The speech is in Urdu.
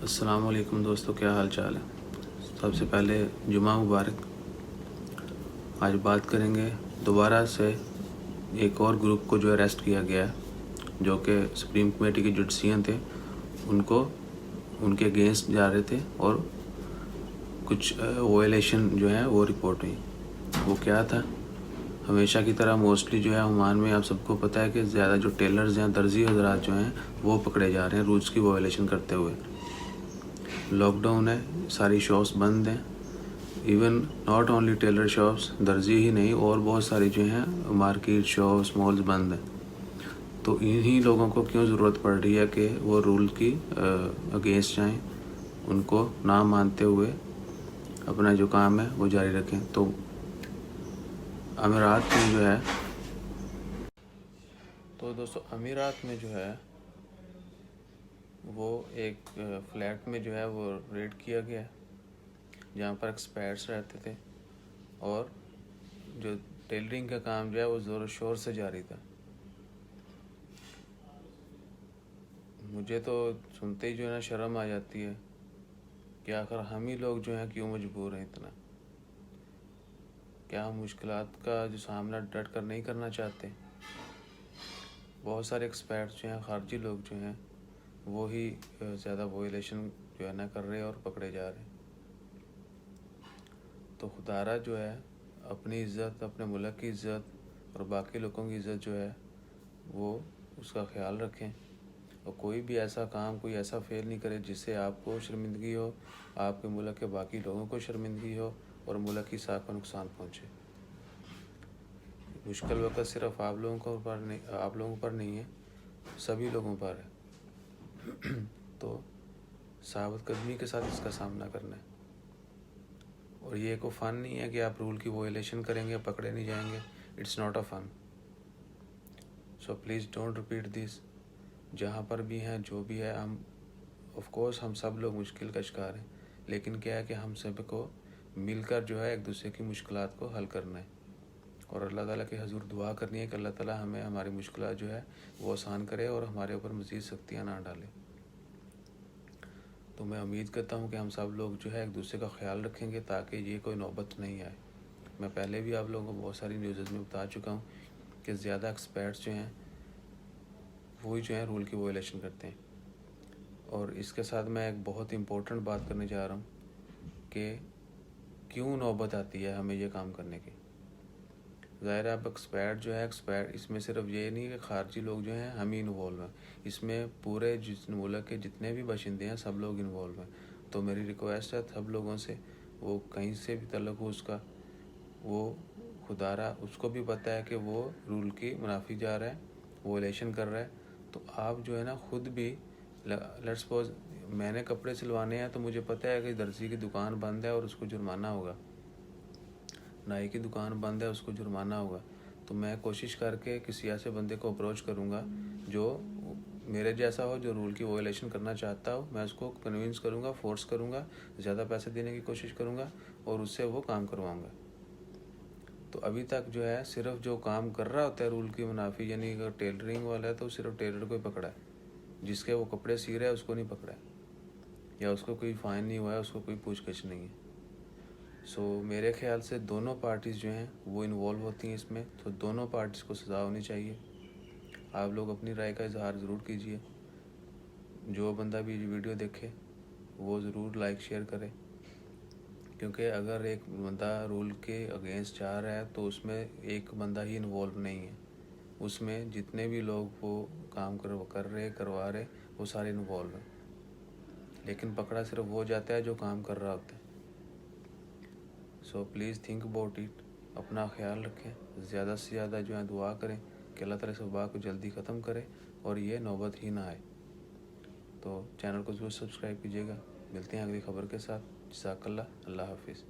السلام علیکم دوستو، کیا حال چال ہے؟ سب سے پہلے جمعہ مبارک۔ آج بات کریں گے دوبارہ سے ایک اور گروپ کو جو اریسٹ کیا گیا ہے، جو کہ سپریم کمیٹی کے جڈسین تھے، ان کے اگینسٹ جا رہے تھے اور کچھ وائلیشن جو ہیں وہ رپورٹ ہوئی۔ وہ کیا تھا؟ ہمیشہ کی طرح موسٹلی جو ہے عمان میں آپ سب کو پتہ ہے کہ زیادہ جو ٹیلرز ہیں، درزی حضرات جو ہیں وہ پکڑے جا رہے ہیں رولز کی وائلیشن کرتے ہوئے۔ لاک ڈاؤن ہے، ساری شاپس بند ہیں، even not only tailor shops, درزی ہی نہیں اور بہت ساری جو ہیں مارکیٹ شاپس مالز بند ہیں۔ تو انہی لوگوں کو کیوں ضرورت پڑ رہی ہے کہ وہ رول کی اگینسٹ جائیں، ان کو نہ مانتے ہوئے اپنا جو کام ہے وہ جاری رکھیں۔ تو امارات میں جو ہے امارات میں جو ہے وہ ایک فلیٹ میں جو ہے وہ ریڈ کیا گیا، جہاں پر ایکسپائرٹس رہتے تھے اور جو ٹیلرنگ کا کام جو ہے وہ زور و شور سے جاری تھا۔ مجھے تو سنتے ہی جو ہے نا شرم آ جاتی ہے کہ آخر ہم ہی لوگ جو ہیں کیوں مجبور ہیں اتنا؟ کیا ہم مشکلات کا جو سامنا ڈٹ کر نہیں کرنا چاہتے؟ بہت سارے ایکسپرٹس جو ہیں، خارجی لوگ جو ہیں، وہی زیادہ وائلیشن جو ہے نا کر رہے ہیں اور پکڑے جا رہے ہیں۔ تو خدارہ جو ہے اپنی عزت، اپنے ملک کی عزت اور باقی لوگوں کی عزت جو ہے وہ اس کا خیال رکھیں، اور کوئی بھی ایسا کام، کوئی ایسا فعل نہیں کرے جس سے آپ کو شرمندگی ہو، آپ کے ملک کے باقی لوگوں کو شرمندگی ہو اور ملک کی ساکھ کو نقصان پہنچے۔ مشکل وقت صرف آپ لوگوں پر نہیں ہے، سبھی لوگوں پر ہے۔ تو ثابت قدمی کے ساتھ اس کا سامنا کرنا ہے، اور یہ کوئی فن نہیں ہے کہ آپ رول کی وائلیشن کریں گے پکڑے نہیں جائیں گے۔ It's not a fun. So please don't repeat this. جہاں پر بھی ہیں، جو بھی ہے، آف کورس ہم سب لوگ مشکل کا شکار ہیں، لیکن کیا ہے کہ ہم سب کو مل کر جو ہے ایک دوسرے کی مشکلات کو حل کرنا ہے، اور اللہ تعالیٰ کے حضور دعا کرنی ہے کہ اللہ تعالیٰ ہمیں ہماری مشکلات جو ہے وہ آسان کرے اور ہمارے اوپر مزید سختیاں نہ ڈالے۔ تو میں امید کرتا ہوں کہ ہم سب لوگ جو ہے ایک دوسرے کا خیال رکھیں گے تاکہ یہ کوئی نوبت نہیں آئے۔ میں پہلے بھی آپ لوگوں کو بہت ساری نیوزز میں بتا چکا ہوں کہ زیادہ ایکسپرٹس جو ہیں وہی جو ہیں رول کی وائلیشن کرتے ہیں۔ اور اس کے ساتھ میں ایک بہت امپورٹنٹ بات کرنے جا رہا ہوں کہ کیوں نوبت آتی ہے ہمیں یہ کام کرنے کی۔ ظاہر ہے اب ایکسپائرٹ اس میں صرف یہ نہیں کہ خارجی لوگ جو ہیں ہم ہی انوالو ہیں، اس میں پورے جس ملک کے جتنے بھی باشندے ہیں سب لوگ انوالو ہیں۔ تو میری ریکویسٹ ہے سب لوگوں سے، وہ کہیں سے بھی تعلق ہو اس کا، وہ خدارہ اس کو بھی پتہ ہے کہ وہ رول کی منافی جا رہا ہے، وائلیشن کر رہا ہے، تو آپ جو ہے نا خود بھی لیٹس سپوز میں نے کپڑے سلوانے ہیں تو مجھے پتہ ہے کہ درزی کی دکان بند ہے اور اس کو جرمانہ ہوگا، نائی کی دکان بند ہے اس کو جرمانہ ہوگا، تو میں کوشش کر کے کسی ایسے بندے کو اپروچ کروں گا جو میرے جیسا ہو، جو رول کی وائلیشن کرنا چاہتا ہو، میں اس کو کنونس کروں گا، فورس کروں گا، زیادہ پیسے دینے کی کوشش کروں گا اور اس سے وہ کام کرواؤں گا۔ تو ابھی تک جو ہے صرف جو کام کر رہا ہوتا ہے رول کی منافی، یعنی اگر ٹیلرنگ والا ہے تو صرف ٹیلر کو ہی پکڑا ہے، جس کے وہ کپڑے سی رہا ہے اس کو نہیں پکڑا ہے، یا اس کو کوئی فائن نہیں ہوا ہے، اس کو کوئی پوچھ گچھ نہیں ہے۔ سو میرے خیال سے دونوں پارٹیز جو ہیں وہ انوالو ہوتی ہیں اس میں، تو دونوں پارٹیز کو سزا ہونی چاہیے۔ آپ لوگ اپنی رائے کا اظہار ضرور کیجیے۔ جو بندہ بھی ویڈیو دیکھے وہ ضرور لائک شیئر کرے، کیونکہ اگر ایک بندہ رول کے اگینسٹ جا رہا ہے تو اس میں ایک بندہ ہی انوالو نہیں ہے، اس میں جتنے بھی لوگ وہ کام کروا رہے وہ سارے انوالو ہیں، لیکن پکڑا صرف وہ جاتا ہے جو کام کر رہا ہوتا ہے۔ So please think about it, اپنا خیال رکھیں، زیادہ سے زیادہ جو ہے دعا کریں کہ اللہ تعالیٰ اس وبا کو جلدی ختم کرے اور یہ نوبت ہی نہ آئے۔ تو چینل کو ضرور سبسکرائب کیجیے گا۔ ملتے ہیں اگلی خبر کے ساتھ۔ جزاک اللہ، اللہ حافظ۔